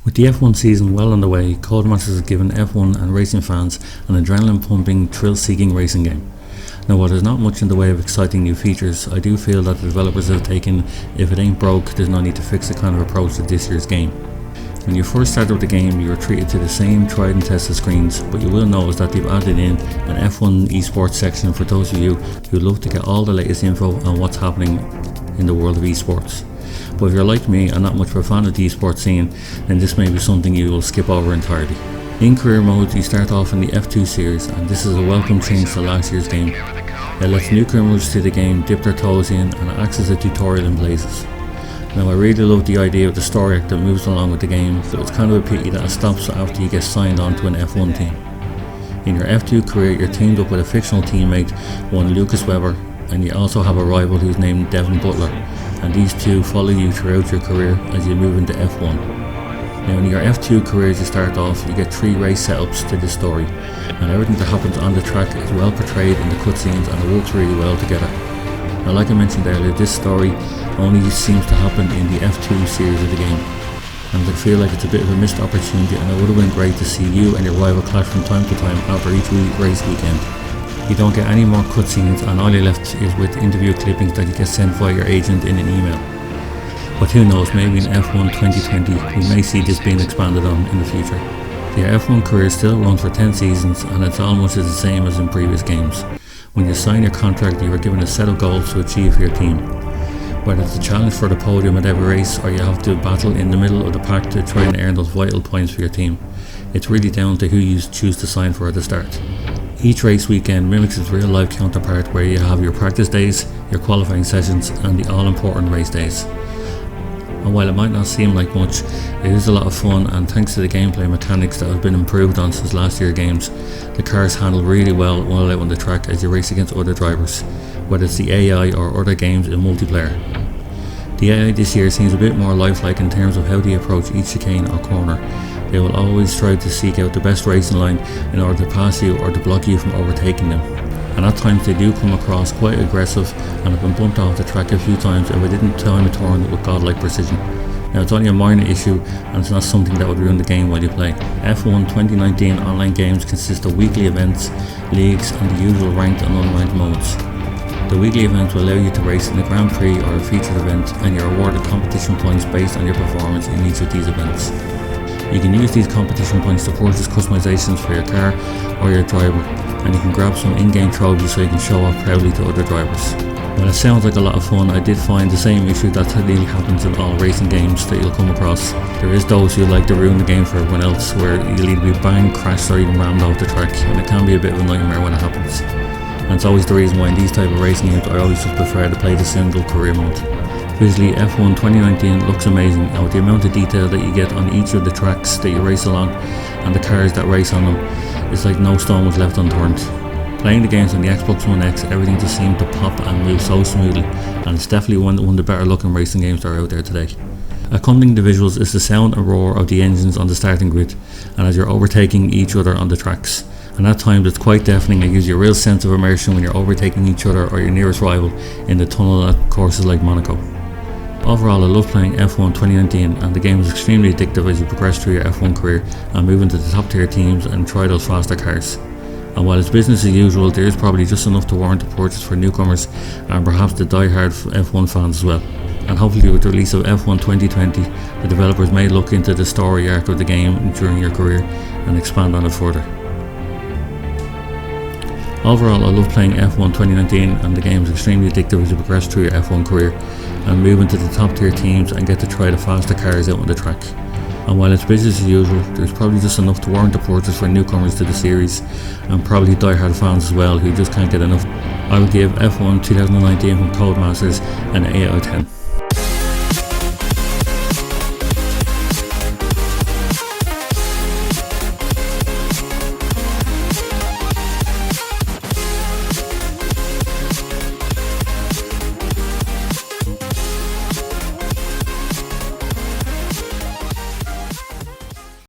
With the F1 season well underway, Codemasters has given F1 and racing fans an adrenaline-pumping, thrill-seeking racing game. Now, while there's not much in the way of exciting new features, I do feel that the developers have taken "if it ain't broke, there's no need to fix it" kind of approach to this year's game. When you first started with the game, you were treated to the same tried and tested screens, but you will notice that they've added in an F1 esports section for those of you who love to get all the latest info on what's happening in the world of esports. But if you're like me and not much of a fan of the esports scene, then this may be something you will skip over entirely. In career mode, you start off in the F2 series, and this is a welcome change to last year's game. It lets newcomers to the game dip their toes in and acts as a tutorial in places. Now, I really love the idea of the story arc that moves along with the game, but it's kind of a pity that it stops after you get signed on to an F1 team. In your F2 career, you're teamed up with a fictional teammate, one Lucas Webber, and you also have a rival who's named Devin Butler, and these two follow you throughout your career as you move into F1. Now, in your F2 career, as you start off, you get 3 race setups to this story, and everything that happens on the track is well portrayed in the cutscenes and it works really well together. Now, like I mentioned earlier, this story only seems to happen in the F2 series of the game, and I feel like it's a bit of a missed opportunity, and it would have been great to see you and your rival clash from time to time after each race weekend. You don't get any more cutscenes, and all you're left is with interview clippings that you get sent via your agent in an email. But who knows, maybe in F1 2020 we may see this being expanded on in the future. Your F1 career still runs for 10 seasons, and it's almost the same as in previous games. When you sign your contract, you are given a set of goals to achieve for your team. Whether it's a challenge for the podium at every race, or you have to battle in the middle of the pack to try and earn those vital points for your team. It's really down to who you choose to sign for at the start. Each race weekend mimics its real life counterpart, where you have your practice days, your qualifying sessions, and the all important race days. And while it might not seem like much, it is a lot of fun, and thanks to the gameplay mechanics that have been improved on since last year's games, the cars handle really well while out on the track as you race against other drivers, whether it's the AI or other games in multiplayer. The AI this year seems a bit more lifelike in terms of how they approach each chicane or corner. They will always try to seek out the best racing line in order to pass you or to block you from overtaking them. And at times they do come across quite aggressive, and have been bumped off the track a few times if I didn't time a turn with godlike precision. Now, it's only a minor issue, and it's not something that would ruin the game while you play. F1 2019 online games consist of weekly events, leagues, and the usual ranked and unranked modes. The weekly events will allow you to race in a Grand Prix or a featured event, and you're awarded competition points based on your performance in each of these events. You can use these competition points to purchase customizations for your car or your driver, and you can grab some in-game trophies so you can show off proudly to other drivers. While it sounds like a lot of fun, I did find the same issue that typically happens in all racing games that you'll come across. There is those who like to ruin the game for everyone else, where you'll either be banged, crashed, or even rammed off the track, and it can be a bit of a nightmare when it happens. And it's always the reason why in these type of racing games I always just prefer to play the single career mode. Visually, F1 2019 looks amazing, and with the amount of detail that you get on each of the tracks that you race along and the cars that race on them, it's like no stone was left unturned. Playing the games on the Xbox One X, everything just seemed to pop and move so smoothly, and it's definitely one of the better looking racing games that are out there today. Accompanying the visuals is the sound and roar of the engines on the starting grid, and as you're overtaking each other on the tracks. And at times it's quite deafening and gives you a real sense of immersion when you're overtaking each other or your nearest rival in the tunnel at courses like Monaco. Overall, I love playing F1 2019, and the game is extremely addictive as you progress through your F1 career and move into the top tier teams and try those faster cars. And while it's business as usual, there is probably just enough to warrant a purchase for newcomers and perhaps the die-hard F1 fans as well. And hopefully with the release of F1 2020, the developers may look into the story arc of the game during your career and expand on it further. Overall, I love playing F1 2019, and the game is extremely addictive as you progress through your F1 career and move into the top tier teams and get to try the faster cars out on the track. And while it's business as usual, there's probably just enough to warrant a purchase for newcomers to the series, and probably die-hard fans as well who just can't get enough. I would give F1 2019 from Codemasters an 8 out of 10.